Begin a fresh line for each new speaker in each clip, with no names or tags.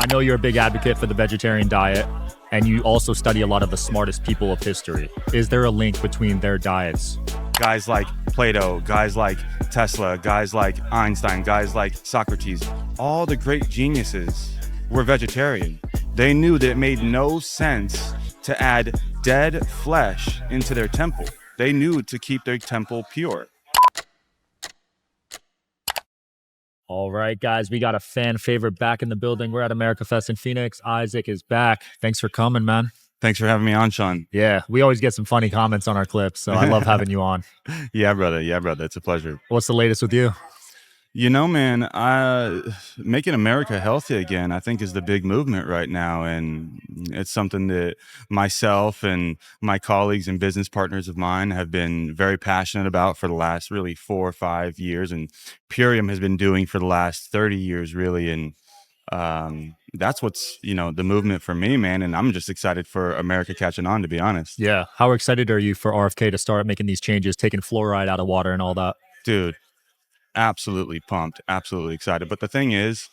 I know you're a big advocate for the vegetarian diet, and you also study a lot of the smartest people of history. Is there a link between their diets?
Guys like Plato, guys like Tesla, guys like Einstein, guys like Socrates, all the great geniuses were vegetarian. They knew that it made no sense to add dead flesh into their temple. They knew to keep their temple pure.
All right, guys, we got a fan favorite back in the building. We're at America Fest in Phoenix. Isaac is back. Thanks for coming, man.
Thanks for having me on, Sean.
Yeah, we always get some funny comments on our clips, so I love having you on.
Yeah, brother. It's a pleasure.
What's the latest with you?
You know, man, making America healthy again, I think, is the big movement right now. And it's something that myself and my colleagues and business partners of mine have been very passionate about for the last really 4 or 5 years. And Purium has been doing for the last 30 years, really. And that's what's, the movement for me, man. And I'm just excited for America catching on, to be honest.
Yeah. How excited are you for RFK to start making these changes, taking fluoride out of water and all that?
Dude, absolutely pumped, absolutely excited. But the thing is,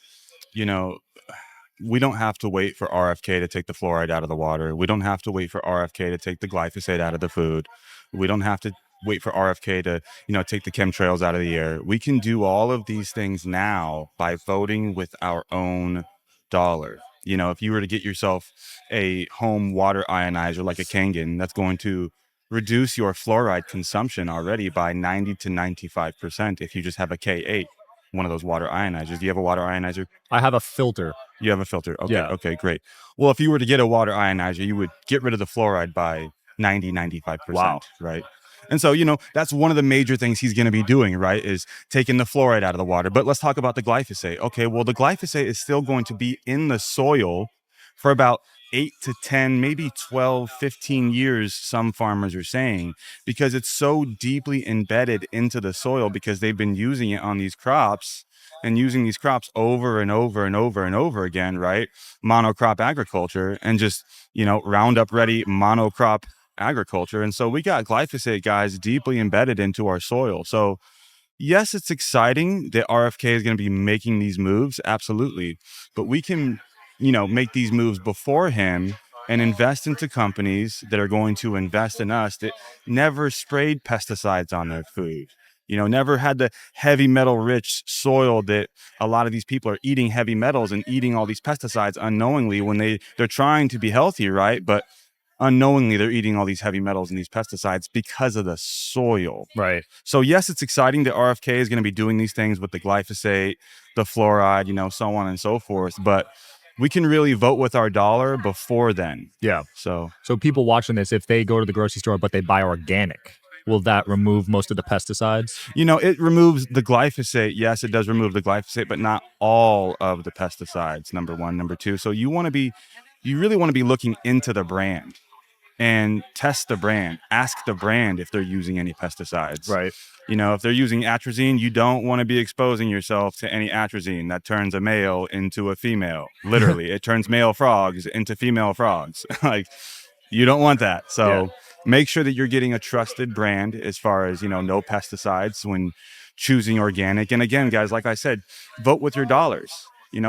we don't have to wait for RFK to take the fluoride out of the water. We don't have to wait for RFK to take the glyphosate out of the food. We don't have to wait for RFK to, take the chemtrails out of the air. We can do all of these things now by voting with our own dollar. If you were to get yourself a home water ionizer like a Kangen, that's going to reduce your fluoride consumption already by 90 to 95% if you just have a K8, one of those water ionizers. Do you have a water ionizer?
I have a filter.
You have a filter. Okay.
Yeah.
Okay, great. Well, if you were to get a water ionizer, you would get rid of the fluoride by 90, 95%.
Wow.
Right? And so, that's one of the major things he's going to be doing, right, is taking the fluoride out of the water. But let's talk about the glyphosate. Okay, well, the glyphosate is still going to be in the soil for about 8 to 10, maybe 12, 15 years, some farmers are saying, because it's so deeply embedded into the soil because they've been using it on these crops and using these crops over and over and over and over again, right? Monocrop agriculture and just, Roundup ready monocrop agriculture. And so we got glyphosate, guys, deeply embedded into our soil. So yes, it's exciting that RFK is going to be making these moves. Absolutely. But we can make these moves before him and invest into companies that are going to invest in us that never sprayed pesticides on their food, never had the heavy metal rich soil that a lot of these people are eating heavy metals and eating all these pesticides unknowingly when they're trying to be healthy, right? But unknowingly they're eating all these heavy metals and these pesticides because of the soil.
Right.
So yes, it's exciting that RFK is going to be doing these things with the glyphosate, the fluoride, so on and so forth. But we can really vote with our dollar before then.
Yeah.
So
people watching this, if they go to the grocery store, but they buy organic, will that remove most of the pesticides?
It removes the glyphosate. Yes, it does remove the glyphosate, but not all of the pesticides, number one. Number two, so you really want to be looking into the brand and test the brand. Ask the brand if they're using any pesticides.
Right.
If they're using atrazine, you don't want to be exposing yourself to any atrazine that turns a male into a female. Literally, it turns male frogs into female frogs. Like, you don't want that. So make sure that you're getting a trusted brand as far as, no pesticides when choosing organic. And again, guys, like I said, vote with your dollars.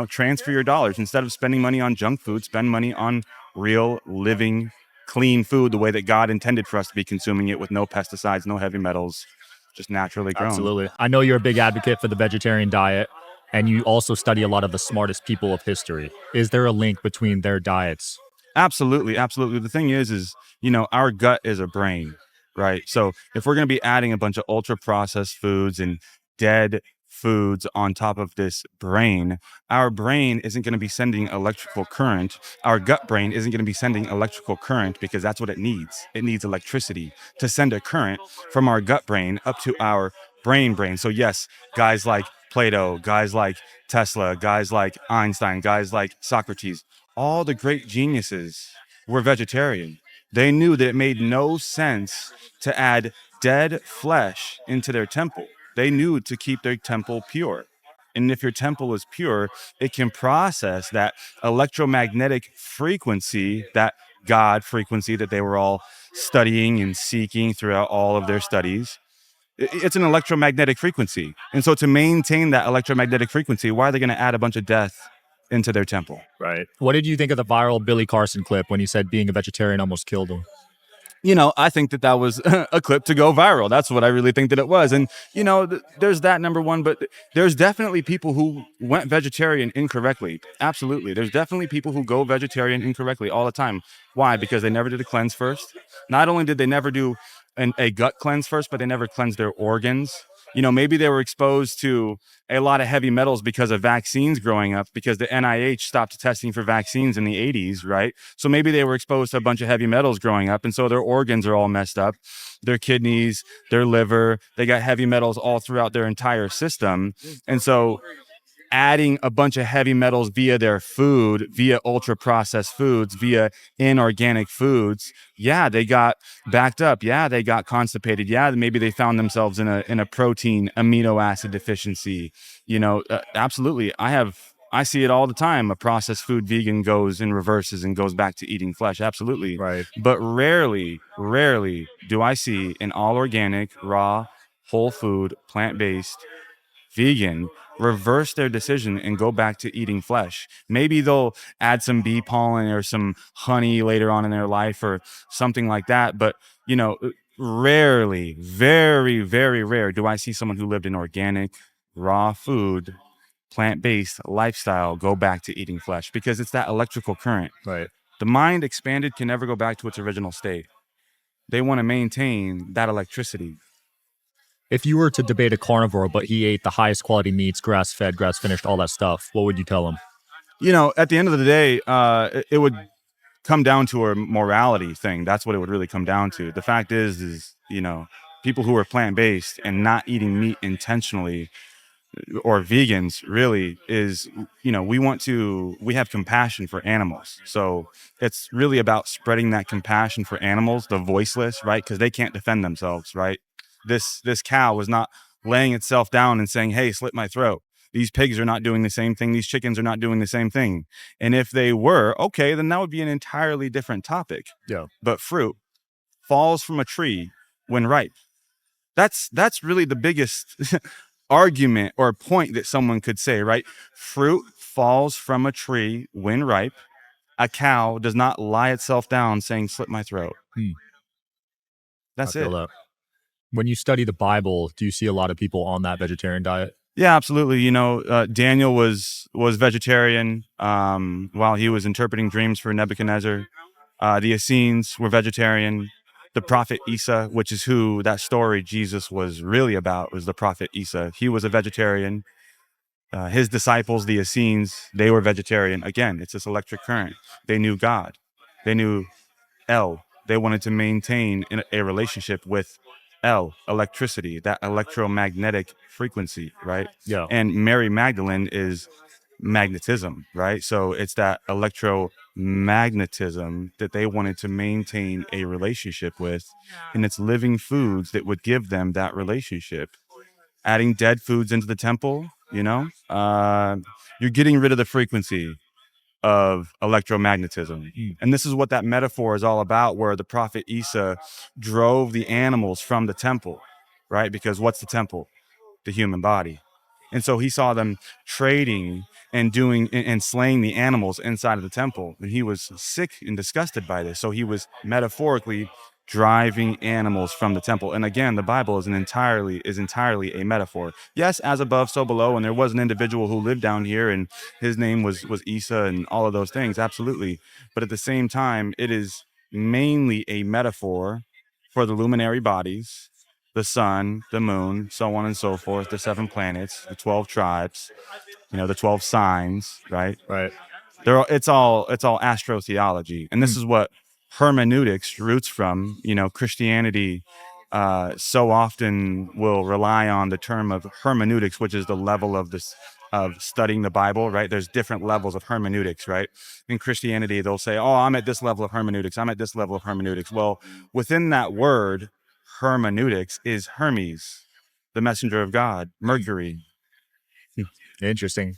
Transfer your dollars. Instead of spending money on junk food, spend money on real, living, clean food the way that God intended for us to be consuming it, with no pesticides, no heavy metals, just naturally grown.
Absolutely. I know you're a big advocate for the vegetarian diet, and you also study a lot of the smartest people of history. Is there a link between their diets?
Absolutely. Absolutely. The thing is, our gut is a brain, right? So if we're going to be adding a bunch of ultra processed foods and dead foods on top of this brain, our brain isn't going to be sending electrical current. Our gut brain isn't going to be sending electrical current because that's what it needs. It needs electricity to send a current from our gut brain up to our brain. So yes, guys like Plato, guys like Tesla, guys like Einstein, guys like Socrates, all the great geniuses were vegetarian. They knew that it made no sense to add dead flesh into their temple. They knew to keep their temple pure. And if your temple is pure, it can process that electromagnetic frequency, that God frequency that they were all studying and seeking throughout all of their studies. It's an electromagnetic frequency. And so to maintain that electromagnetic frequency, why are they going to add a bunch of death into their temple.
Right. What did you think of the viral Billy Carson clip when he said being a vegetarian almost killed him?
I think that was a clip to go viral. That's what I really think that it was. And, there's that, number one, but there's definitely people who went vegetarian incorrectly. Absolutely. There's definitely people who go vegetarian incorrectly all the time. Why? Because they never did a cleanse first. Not only did they never do a gut cleanse first, but they never cleansed their organs. Maybe they were exposed to a lot of heavy metals because of vaccines growing up, because the NIH stopped testing for vaccines in the 80s, right? So maybe they were exposed to a bunch of heavy metals growing up, and so their organs are all messed up. Their kidneys, their liver, they got heavy metals all throughout their entire system. And so adding a bunch of heavy metals via their food, via ultra processed foods, via inorganic foods, yeah, they got backed up. Yeah, they got constipated. Yeah, maybe they found themselves in a protein amino acid deficiency. Absolutely. I see it all the time. A processed food vegan goes and reverses and goes back to eating flesh. Absolutely.
Right.
But rarely do I see an all organic, raw, whole food, plant-based vegan reverse their decision and go back to eating flesh. Maybe they'll add some bee pollen or some honey later on in their life or something like that. But, rarely, very, very rare do I see someone who lived an organic, raw food, plant-based lifestyle go back to eating flesh, because it's that electrical current.
Right.
The mind expanded can never go back to its original state. They want to maintain that electricity.
If you were to debate a carnivore, but he ate the highest quality meats, grass-fed, grass-finished, all that stuff, what would you tell him?
At the end of the day, it would come down to a morality thing. That's what it would really come down to. The fact is, people who are plant-based and not eating meat intentionally, or vegans really, is, we have compassion for animals. So it's really about spreading that compassion for animals, the voiceless, right? Because they can't defend themselves, right? This cow was not laying itself down and saying, hey, slit my throat. These pigs are not doing the same thing. These chickens are not doing the same thing. And if they were, okay, then that would be an entirely different topic.
Yeah.
But fruit falls from a tree when ripe. That's really the biggest argument or point that someone could say, right? Fruit falls from a tree when ripe. A cow does not lie itself down saying, slit my throat. That's it.
That. When you study the Bible, do you see a lot of people on that vegetarian diet?
Yeah, absolutely. Daniel was vegetarian while he was interpreting dreams for Nebuchadnezzar. The Essenes were vegetarian. The prophet Isa, which is who that story Jesus was really about, was the prophet Isa. He was a vegetarian. His disciples, the Essenes, they were vegetarian. Again, it's this electric current. They knew God. They knew El. They wanted to maintain a relationship with El, electricity, that electromagnetic frequency, right?
Yeah.
And Mary Magdalene is magnetism, right? So it's that electromagnetism that they wanted to maintain a relationship with, and it's living foods that would give them that relationship. Adding dead foods into the temple, you're getting rid of the frequency of electromagnetism. And this is what that metaphor is all about, where the prophet Isa drove the animals from the temple, right? Because what's the temple? The human body. And so he saw them trading and doing and slaying the animals inside of the temple. And he was sick and disgusted by this. So he was metaphorically driving animals from the temple. And again, the Bible is entirely a metaphor. Yes, as above, so below. And there was an individual who lived down here, and his name was Isa, and all of those things. Absolutely. But at the same time, it is mainly a metaphor for the luminary bodies, the sun, the moon, so on and so forth, the 7 planets, the 12 tribes, the 12 signs, right?
Right.
It's all astrotheology. And this is what hermeneutics roots from. Christianity so often will rely on the term of hermeneutics, which is the level of studying the Bible, right? There's different levels of hermeneutics, right? In Christianity, they'll say, oh, I'm at this level of hermeneutics. I'm at this level of hermeneutics. Well, within that word, hermeneutics is Hermes, the messenger of God, Mercury.
Interesting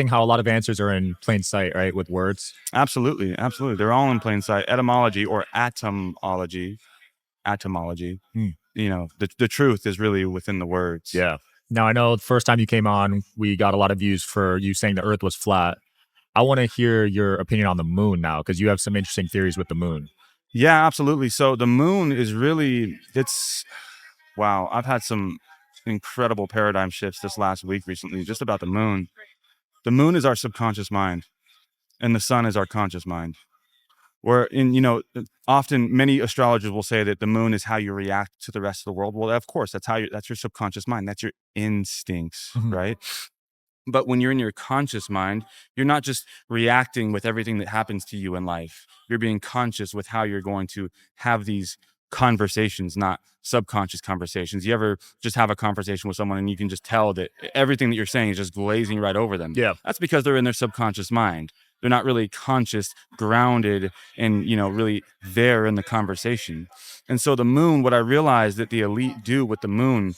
how a lot of answers are in plain sight, right? With words.
Absolutely. They're all in plain sight. Etymology or atomology. The truth is really within the words.
Yeah. Now, I know the first time you came on, we got a lot of views for you saying the earth was flat. I want to hear your opinion on the moon now, because you have some interesting theories with the moon.
Yeah, absolutely. So the moon is really, it's, wow, I've had some incredible paradigm shifts this last week recently just about the moon. The moon is our subconscious mind, and the sun is our conscious mind. Where in, often many astrologers will say that the moon is how you react to the rest of the world. Well, of course, that's your subconscious mind. That's your instincts, right? But when you're in your conscious mind, you're not just reacting with everything that happens to you in life. You're being conscious with how you're going to have these conversations, not subconscious conversations. You ever just have a conversation with someone and you can just tell that everything that you're saying is just glazing right over them?
Yeah.
That's because they're in their subconscious mind. They're not really conscious, grounded, and really there in the conversation. And so the moon, what I realized that the elite do with the moon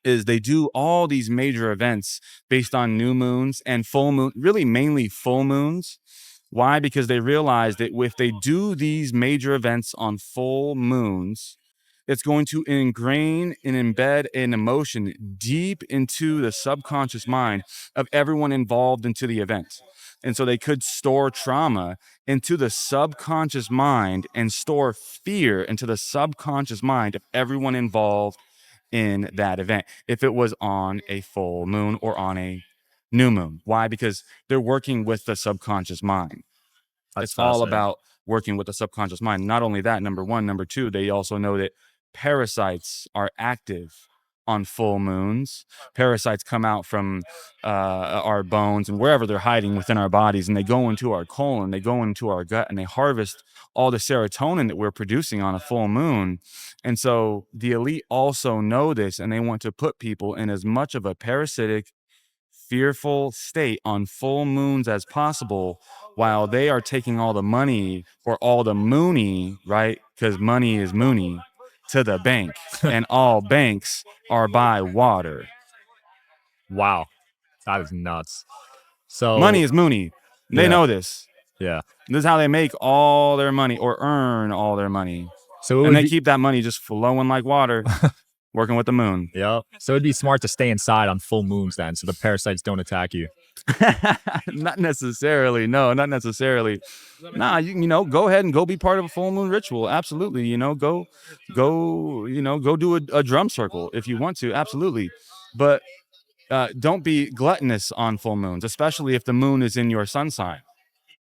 is they do all these major events based on new moons and full moon, really mainly full moons. Why? Because they realize that if they do these major events on full moons, it's going to ingrain and embed an emotion deep into the subconscious mind of everyone involved into the event. And so they could store trauma into the subconscious mind and store fear into the subconscious mind of everyone involved in that event if it was on a full moon or on a new moon. Why? Because they're working with the subconscious mind.
That's
It's all
fascinating.
about working with the subconscious mind. Not only that, number one, number two, they also know that parasites are active on full moons. Parasites come out from our bones and wherever they're hiding within our bodies, and they go into our colon, they go into our gut, and they harvest all the serotonin that we're producing on a full moon. And so the elite also know this, and they want to put people in as much of a parasitic, fearful state on full moons as possible, while they are taking all the money or all the moony, right? Because money is moony, to the bank, and all banks are by water.
Wow. That is nuts. So,
Money is moony. They
yeah.
know this.
Yeah.
This is how they make all their money or earn all their money.
So it
And
would
they
be,
keep that money just flowing like water, working with the moon.
yeah. So it'd be smart to stay inside on full moons then, so the parasites don't attack you.
Not necessarily. No, not necessarily. Nah, go ahead and go be part of a full moon ritual. Absolutely. Go do a drum circle if you want to. Absolutely. But don't be gluttonous on full moons, especially if the moon is in your sun sign.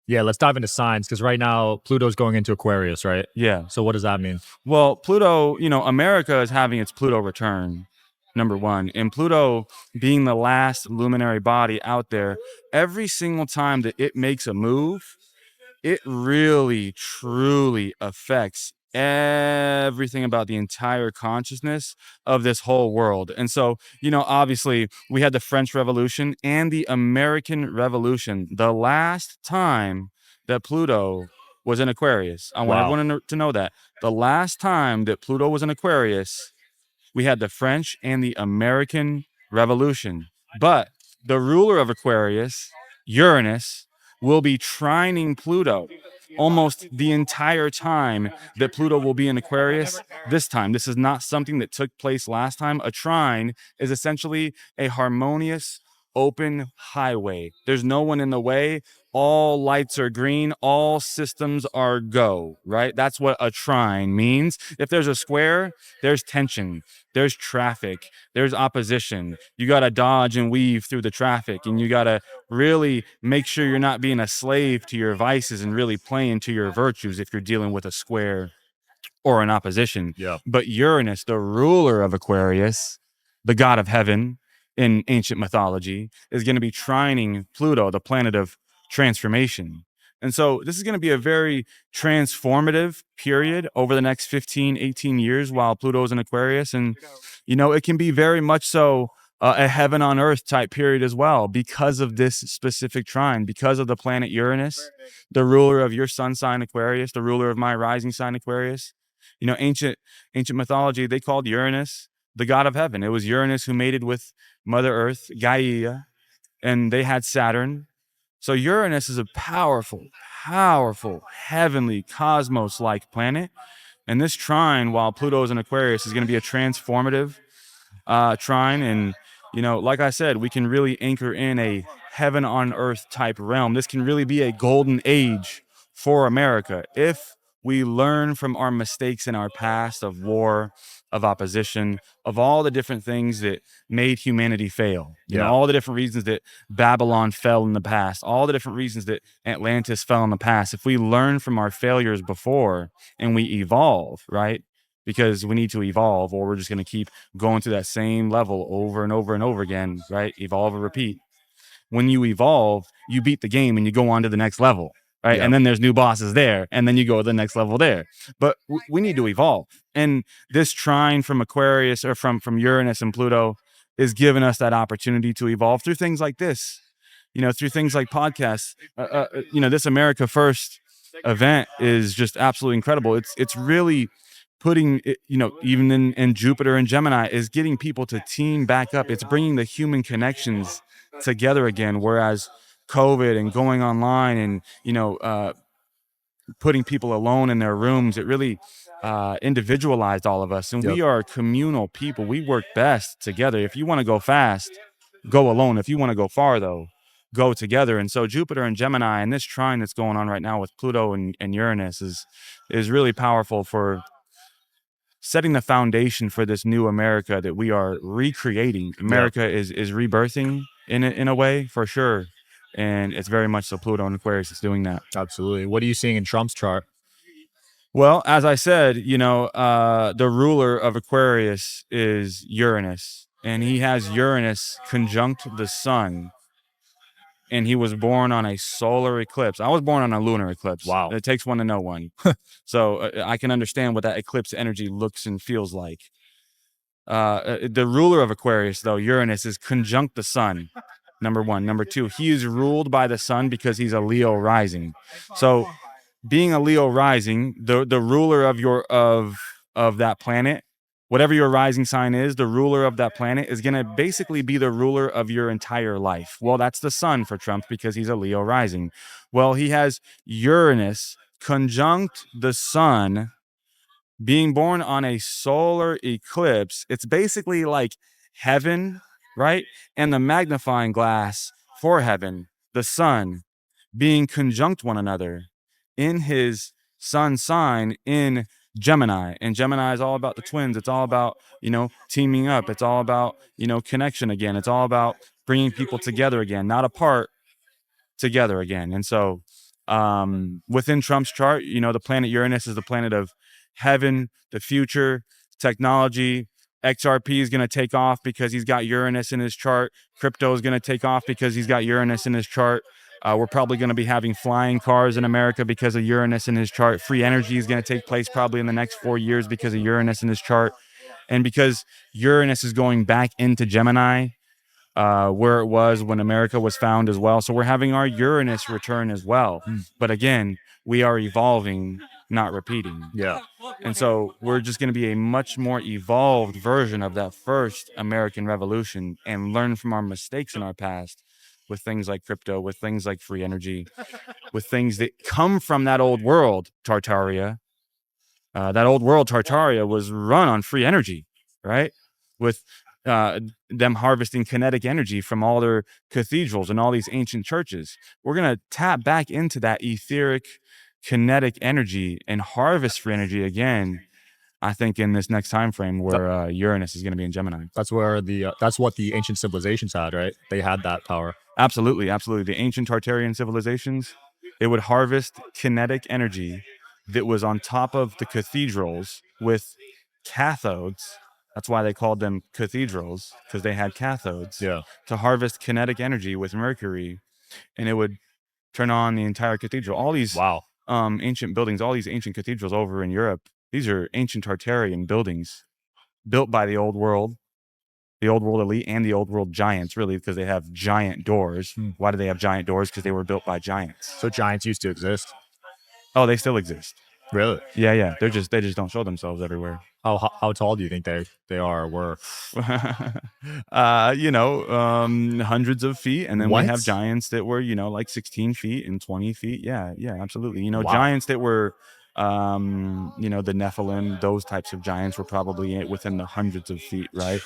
Yeah, let's dive into signs, because right now Pluto's going into Aquarius, right?
Yeah.
So what does that mean?
Well, Pluto, America is having its Pluto return, number one. And Pluto being the last luminary body out there, every single time that it makes a move, it really, truly affects everything about the entire consciousness of this whole world. And so, obviously, we had the French Revolution and the American Revolution. The last time that Pluto was in Aquarius, I want
Wow.
everyone to know that. The last time that Pluto was in Aquarius, we had the French and the American Revolution. But the ruler of Aquarius, Uranus, will be trining Pluto almost the entire time that Pluto will be in Aquarius this time. This is not something that took place last time. A trine is essentially a harmonious, open highway. There's no one in the way. All lights are green. All systems are go, right? That's what a trine means. If there's a square, there's tension, there's traffic, there's opposition. You got to dodge and weave through the traffic, and you got to really make sure you're not being a slave to your vices and really playing to your virtues if you're dealing with a square or an opposition.
Yeah.
But Uranus, the ruler of Aquarius, the god of heaven in ancient mythology, is going to be trining Pluto, the planet of transformation. And so this is going to be a very transformative period over the next 15, 18 years while Pluto is in Aquarius. And, it can be very much so a heaven on earth type period as well, because of this specific trine, because of the planet Uranus, the ruler of your sun sign Aquarius, the ruler of my rising sign Aquarius. Ancient mythology, they called Uranus the god of heaven. It was Uranus who mated with Mother Earth, Gaia, and they had Saturn. So Uranus is a powerful, powerful, heavenly, cosmos-like planet. And this trine, while Pluto is in Aquarius, is going to be a transformative trine. And, like I said, we can really anchor in a heaven on earth type realm. This can really be a golden age for America if we learn from our mistakes in our past of war, of opposition, of all the different things that made humanity fail. You know, all the different reasons that Babylon fell in the past, all the different reasons that Atlantis fell in the past. If we learn from our failures before and we evolve, right? Because we need to evolve, or we're just going to keep going to that same level over and over and over again, right? Evolve and repeat. When you evolve, you beat the game and you go on to the next level, right? And then there's new bosses there, and then you go to the next level there. But we need to evolve. And this trine from Aquarius, or from Uranus and Pluto, is giving us that opportunity to evolve through things like this, you know, through things like podcasts. You know, this America First event is just absolutely incredible. It's really putting it, you know, even in Jupiter and Gemini, is getting people to team back up. It's bringing the human connections together again, whereas COVID and going online and, you know, putting people alone in their rooms, it really individualized all of us. And we are communal people. We work best together. If you want to go fast, go alone. If you want to go far, though, go together. And so Jupiter and Gemini and this trine that's going on right now with Pluto and Uranus is really powerful for setting the foundation for this new America that we are recreating. America is rebirthing in a way, for sure. And it's very much so Pluto and Aquarius is doing that.
Absolutely. What are you seeing in Trump's chart?
Well, as I said, you know, the ruler of Aquarius is Uranus, and he has Uranus conjunct the sun. And he was born on a solar eclipse. I was born on a lunar eclipse.
Wow.
It takes one to know one. So I can understand what that eclipse energy looks and feels like. The ruler of Aquarius, though, Uranus, is conjunct the sun. Number one. Number two, he is ruled by the sun because he's a Leo rising. So being a Leo rising, the ruler of that planet, whatever your rising sign is, the ruler of that planet is going to basically be the ruler of your entire life. Well, that's the sun for Trump because he's a Leo rising. Well, he has Uranus conjunct the sun, being born on a solar eclipse. It's basically like heaven, right? And the magnifying glass for heaven, the sun, being conjunct one another in his sun sign in Gemini. And Gemini is all about the twins. It's all about, you know, teaming up. It's all about, you know, connection again. It's all about bringing people together again, not apart, together again. And so within Trump's chart, you know, the planet Uranus is the planet of heaven, the future, technology. XRP is going to take off because he's got Uranus in his chart. Crypto is going to take off because he's got Uranus in his chart. We're probably going to be having flying cars in America because of Uranus in his chart. Free energy is going to take place probably in the next 4 years because of Uranus in his chart. And because Uranus is going back into Gemini, where it was when America was found as well. So we're having our Uranus return as well. But again, we are evolving, not repeating.
Yeah.
And so we're just going to be a much more evolved version of that first American Revolution and learn from our mistakes in our past with things like crypto, with things like free energy, with things that come from that old world, Tartaria. That old world, Tartaria, was run on free energy, right? With them harvesting kinetic energy from all their cathedrals and all these ancient churches. We're going to tap back into that etheric kinetic energy and harvest free energy again, I think, in this next time frame where Uranus is going to be in Gemini.
That's where that's what the ancient civilizations had, right? They had that power.
Absolutely. The ancient Tartarian civilizations, it would harvest kinetic energy that was on top of the cathedrals with cathodes. That's why they called them cathedrals, because they had cathodes to harvest kinetic energy with mercury, and it would turn on the entire cathedral. All these ancient buildings, all these ancient cathedrals over in Europe, these are ancient Tartarian buildings built by the old world elite and the old world giants, really, because they have giant doors. Why do they have giant doors? Because they were built by giants.
So giants used to exist?
Oh, they still exist.
Really?
Yeah. They just don't show themselves everywhere.
How tall do you think they are or were?
Hundreds of feet. And then
What?
we have giants that were, like 16 feet and 20 feet. Yeah, absolutely. Giants that were, the Nephilim, those types of giants were probably within the hundreds of feet, right?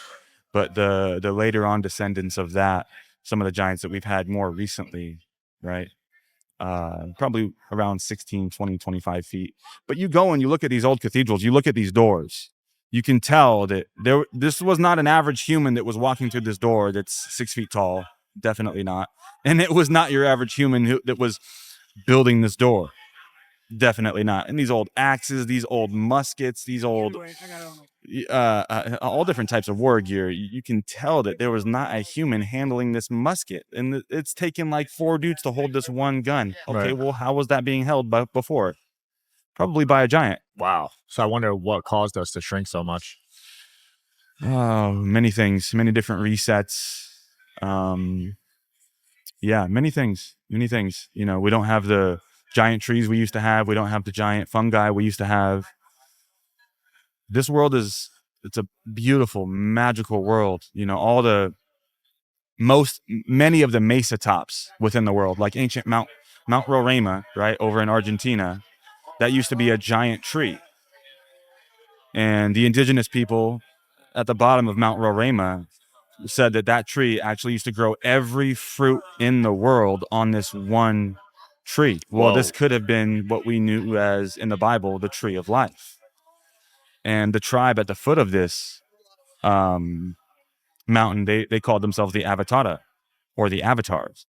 But the later on descendants of that some of the giants that we've had more recently, right? Probably around 16, 20, 25 feet. But you go and you look at these old cathedrals, you look at these doors, you can tell that this was not an average human that was walking through this door that's 6 feet tall. Definitely not. And it was not your average human that was building this door. Definitely not. And these old axes, these old muskets, these old all different types of war gear. You can tell that there was not a human handling this musket, and it's taken like 4 dudes to hold this one gun. Okay,
Right.
well, how was that being held before? Probably by a giant.
Wow. So I wonder what caused us to shrink so much.
Oh, many things, many different resets. Yeah, many things. You know, we don't have the giant trees we used to have. We don't have the giant fungi we used to have. This world it's a beautiful, magical world. You know, many of the mesa tops within the world, like ancient Mount Roraima, right, over in Argentina, that used to be a giant tree. And the indigenous people at the bottom of Mount Roraima said that tree actually used to grow every fruit in the world on this one tree. Well, this could have been what we knew as in the Bible, the tree of life. And the tribe at the foot of this mountain, they called themselves the Avatara, or the Avatars.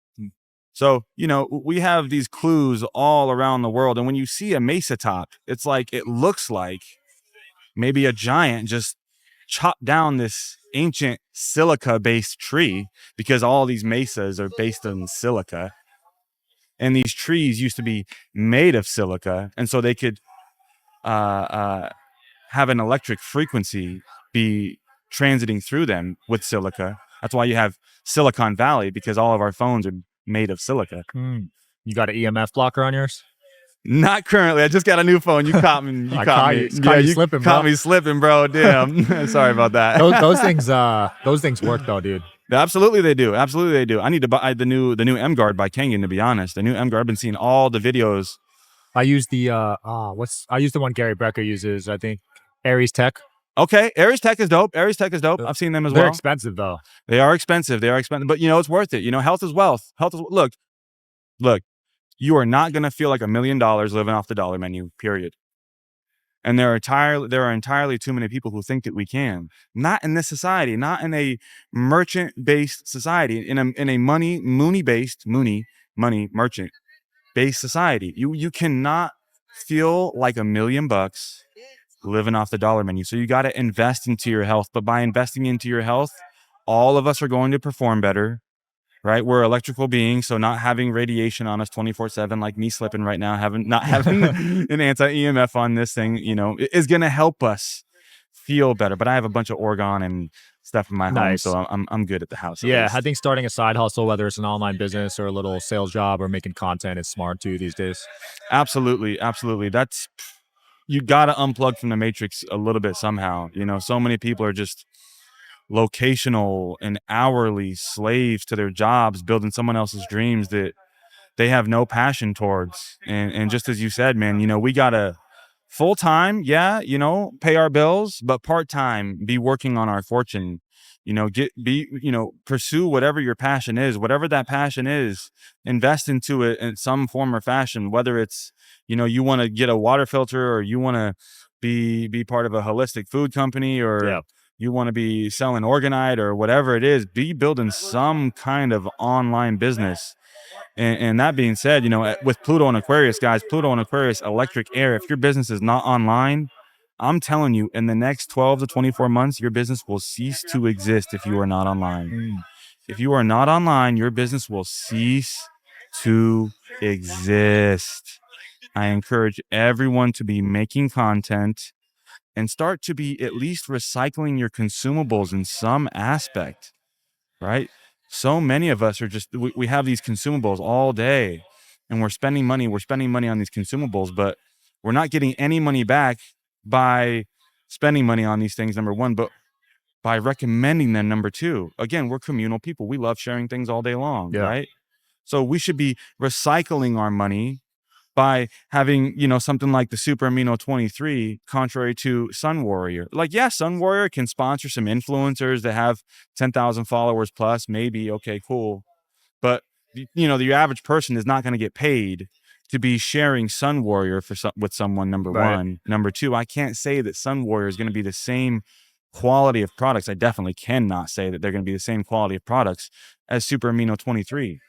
So, you know, we have these clues all around the world. And when you see a mesa top, it's like, it looks like maybe a giant just chopped down this ancient silica-based tree, because all these mesas are based on silica. And these trees used to be made of silica. And so they could have an electric frequency be transiting through them with silica. That's why you have Silicon Valley, because all of our phones are made of silica.
You got an EMF blocker on yours?
Not currently. I just got a new phone. You caught me.
I caught you slipping, bro.
Caught me slipping, bro. Damn. Sorry about that.
Those things work though, dude.
Absolutely they do. Absolutely they do. I need to buy the new M Guard by Kangen, to be honest. The new M Guard. I've been seeing all the videos.
I use the I use the one Gary Brecker uses, I think. Aries Tech.
Okay, Aries Tech is dope. I've seen them as well.
They're expensive though.
They are expensive. But you know, it's worth it. You know, health is wealth. Look, you are not going to feel like $1 million living off the dollar menu, period. And there are entirely too many people who think that we can. Not in this society, not in a merchant-based society, in a money-based merchant-based society. You cannot feel like $1 million living off the dollar menu. So you got to invest into your health. But by investing into your health, all of us are going to perform better. Right, we're electrical beings, so not having radiation on us 24/7, like me slipping right now, not having an anti-EMF on this thing, you know, is gonna help us feel better. But I have a bunch of organ and stuff in my home, so I'm good at the house.
Yeah, I think starting a side hustle, whether it's an online business or a little sales job or making content, is smart too these days.
Absolutely. That's, you gotta unplug from the matrix a little bit somehow. You know, so many people are just locational and hourly slaves to their jobs, building someone else's dreams that they have no passion towards. And just as you said, man, you know, we gotta full-time, yeah, you know, pay our bills, but part-time, be working on our fortune. You know, pursue whatever your passion is, whatever that passion is, invest into it in some form or fashion, whether it's, you know, you want to get a water filter, or you want to be part of a holistic food company, or you want to be selling orgonite, or whatever it is, be building some kind of online business. And that being said, you know, with Pluto and Aquarius, guys, Pluto and Aquarius, electric air, if your business is not online, I'm telling you, in the next 12 to 24 months, your business will cease to exist if you are not online. If you are not online, your business will cease to exist. I encourage everyone to be making content and start to be at least recycling your consumables in some aspect, right? So many of us are just, we have these consumables all day, and we're spending money on these consumables, but we're not getting any money back by spending money on these things, number one, but by recommending them, number two. Again, we're communal people. We love sharing things all day long, right? So we should be recycling our money by having, something like the Super Amino 23, contrary to Sun Warrior. Like, yeah, Sun Warrior can sponsor some influencers that have 10,000 followers plus, maybe. Okay, cool. But, the average person is not going to get paid to be sharing Sun Warrior with someone, number
Right.
one. Number two, I can't say that Sun Warrior is going to be the same quality of products. I definitely cannot say that they're going to be the same quality of products as Super Amino 23.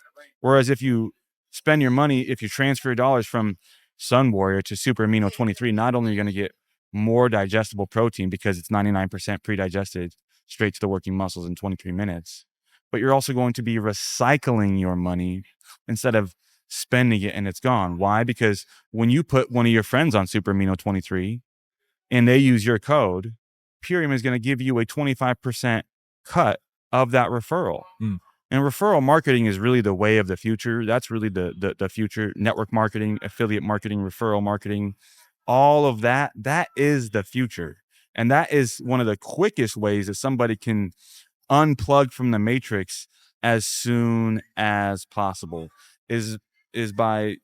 Whereas if you spend your money, if you transfer your dollars from Sun Warrior to Super Amino 23, not only are you going to get more digestible protein because it's 99% pre-digested straight to the working muscles in 23 minutes, but you're also going to be recycling your money instead of spending it and it's gone. Why? Because when you put one of your friends on Super Amino 23 and they use your code, Purium is going to give you a 25% cut of that referral. And referral marketing is really the way of the future. That's really the future. Network marketing, affiliate marketing, referral marketing, all of that is the future. And that is one of the quickest ways that somebody can unplug from the matrix as soon as possible is by,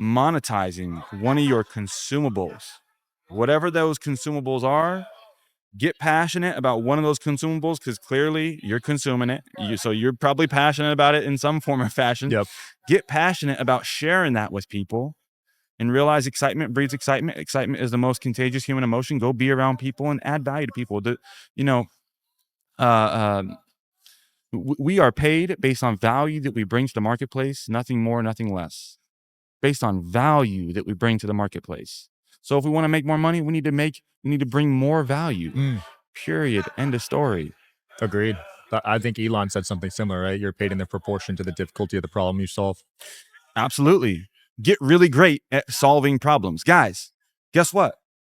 monetizing one of your consumables. Whatever those consumables are, get passionate about one of those consumables because clearly you're consuming it. So you're probably passionate about it in some form or fashion.
Yep.
Get passionate about sharing that with people and realize excitement breeds excitement. Excitement is the most contagious human emotion. Go be around people and add value to people. We are paid based on value that we bring to the marketplace, nothing more, nothing less. Based on value that we bring to the marketplace. So if we want to make more money, we need to bring more value. Period. End of story.
Agreed. I think Elon said something similar, right? You're paid in the proportion to the difficulty of the problem you solve.
Absolutely. Get really great at solving problems. Guys, guess what?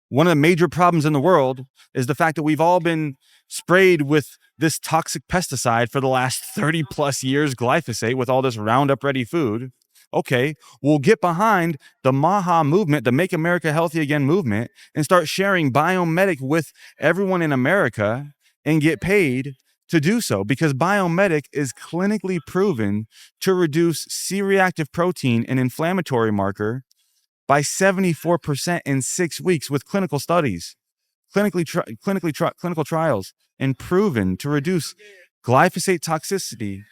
One of the major problems in the world is the fact that we've all been sprayed with this toxic pesticide for the last 30 plus years, glyphosate, with all this Roundup Ready food. Okay, we'll get behind the MAHA movement, the Make America Healthy Again movement, and start sharing Biomedic with everyone in America and get paid to do so, because Biomedic is clinically proven to reduce C-reactive protein, an inflammatory marker, by 74% in 6 weeks with clinical studies, clinical trials, and proven to reduce glyphosate toxicity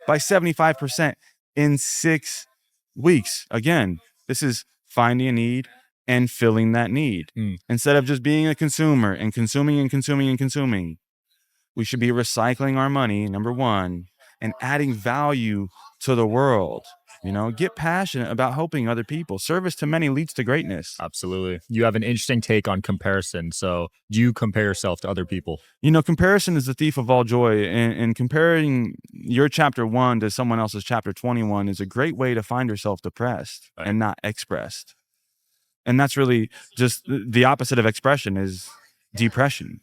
by 75% in 6 weeks. Again, this is finding a need and filling that need. Instead of just being a consumer and consuming and consuming and consuming, we should be recycling our money, number one, and adding value to the world. Get passionate about helping other people. Service to many leads to greatness.
Absolutely. You have an interesting take on comparison. So do you compare yourself to other people?
Comparison is the thief of all joy, and comparing your chapter 1 to someone else's chapter 21 is a great way to find yourself depressed and not expressed. And that's really just the opposite of expression is depression.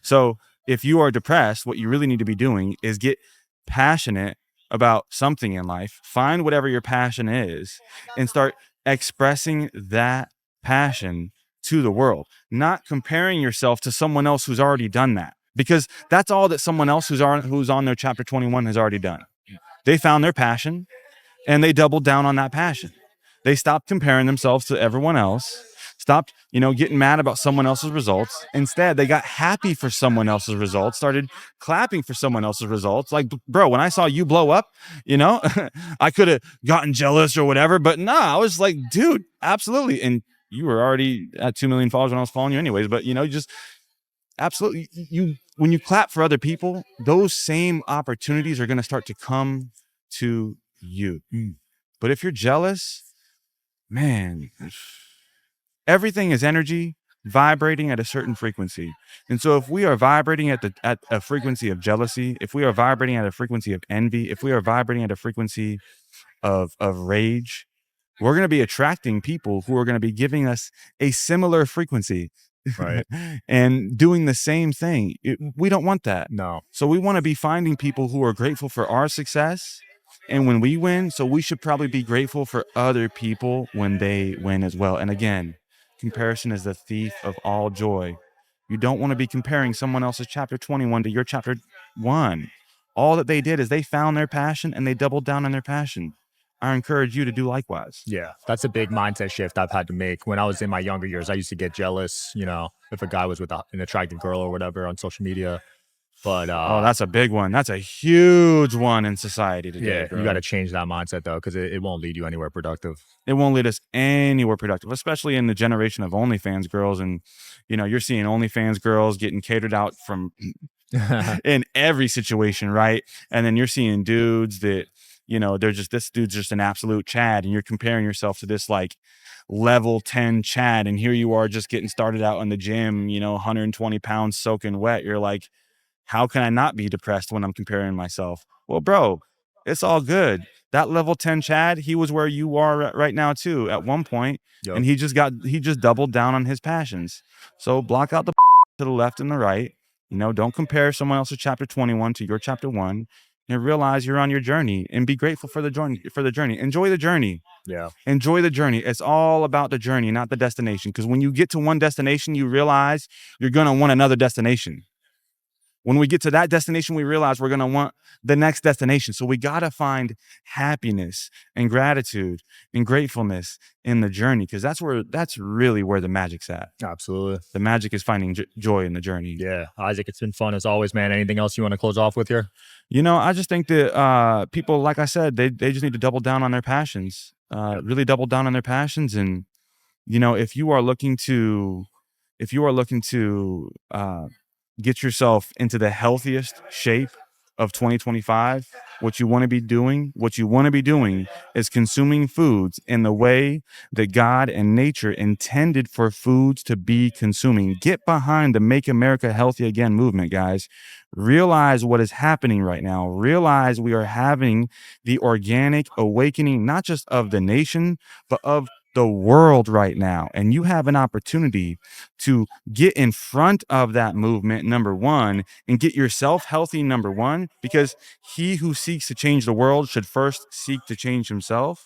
So if you are depressed, what you really need to be doing is get passionate about something in life, find whatever your passion is, and start expressing that passion to the world, not comparing yourself to someone else who's already done that, because that's all that someone else who's on their chapter 21 has already done. They found their passion and they doubled down on that passion. They stopped comparing themselves to everyone else, stopped, getting mad about someone else's results. Instead, they got happy for someone else's results, started clapping for someone else's results. Like, bro, when I saw you blow up, I could have gotten jealous or whatever, but I was like, dude, absolutely. And you were already at 2 million followers when I was following you anyways, but just absolutely, when you clap for other people, those same opportunities are going to start to come to you. But if you're jealous, man, everything is energy vibrating at a certain frequency. And so if we are vibrating at a frequency of jealousy, if we are vibrating at a frequency of envy, if we are vibrating at a frequency of rage, we're going to be attracting people who are going to be giving us a similar frequency.
Right.
And doing the same thing. We don't want that.
No.
So we want to be finding people who are grateful for our success and when we win. So we should probably be grateful for other people when they win as well. And again, comparison is the thief of all joy. You don't want to be comparing someone else's chapter 21 to your chapter 1. All that they did is they found their passion and they doubled down on their passion. I encourage you to do likewise.
Yeah, that's a big mindset shift I've had to make. When I was in my younger years, I used to get jealous, if a guy was with an attractive girl or whatever on social media. But
Oh, that's a big one. That's a huge one in society today,
yeah, you
bro.
got to change that mindset though, because it won't lead you anywhere productive.
It won't lead us anywhere productive, especially in the generation of OnlyFans girls. And, you're seeing OnlyFans girls getting catered out from in every situation, right? And then you're seeing dudes that, they're just, this dude's just an absolute Chad, and you're comparing yourself to this like level 10 Chad. And here you are just getting started out in the gym, 120 pounds soaking wet. You're like, how can I not be depressed when I'm comparing myself? Well, bro, it's all good. That level 10 Chad, he was where you are right now too at one point,
Yep.
and he just doubled down on his passions. So block out the to the left and the right. Don't compare someone else's chapter 21 to your chapter 1, and realize you're on your journey, and be grateful for the journey. Enjoy the journey.
Yeah.
Enjoy the journey. It's all about the journey, not the destination. Because when you get to one destination, you realize you're going to want another destination. When we get to that destination, we realize we're going to want the next destination. So we got to find happiness and gratitude and gratefulness in the journey, because that's really where the magic's at.
Absolutely.
The magic is finding joy in the journey.
Yeah. Isaac, it's been fun as always, man. Anything else you want to close off with here?
I just think that people, like I said, they just need to double down on their passions, really double down on their passions. And, if you are looking to get yourself into the healthiest shape of 2025, what you want to be doing is consuming foods in the way that God and nature intended for foods to be consuming. Get behind the Make America Healthy Again movement, guys. Realize what is happening right now. Realize we are having the organic awakening, not just of the nation, but of the world right now. And you have an opportunity to get in front of that movement, number one, and get yourself healthy, number one, because he who seeks to change the world should first seek to change himself.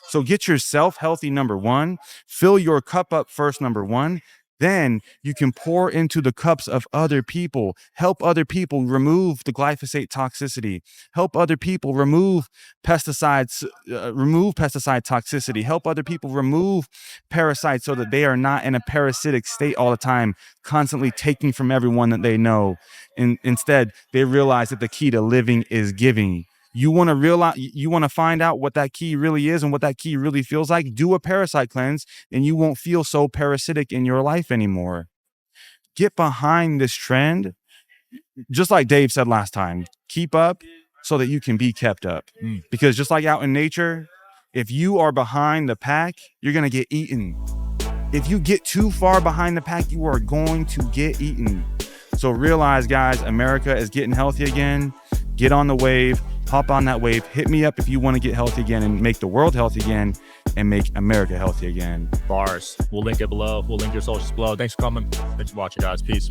So get yourself healthy, number one. Fill your cup up first, number one. Then you can pour into the cups of other people. Help other people remove the glyphosate toxicity. Help other people remove pesticides, pesticide toxicity. Help other people remove parasites so that they are not in a parasitic state all the time, constantly taking from everyone that they know. And instead, they realize that the key to living is giving. You want to find out what that key really is and what that key really feels like. Do a parasite cleanse, and you won't feel so parasitic in your life anymore. Get behind this trend. Just like Dave said last time, keep up so that you can be kept up. Because just like out in nature, if you are behind the pack, you're going to get eaten. If you get too far behind the pack, you are going to get eaten. So realize, guys, America is getting healthy again. Get on the wave. Hop on that wave. Hit me up if you want to get healthy again and make the world healthy again and make America healthy again.
Bars. We'll link it below. We'll link your socials below. Thanks for coming. Thanks for watching, guys. Peace.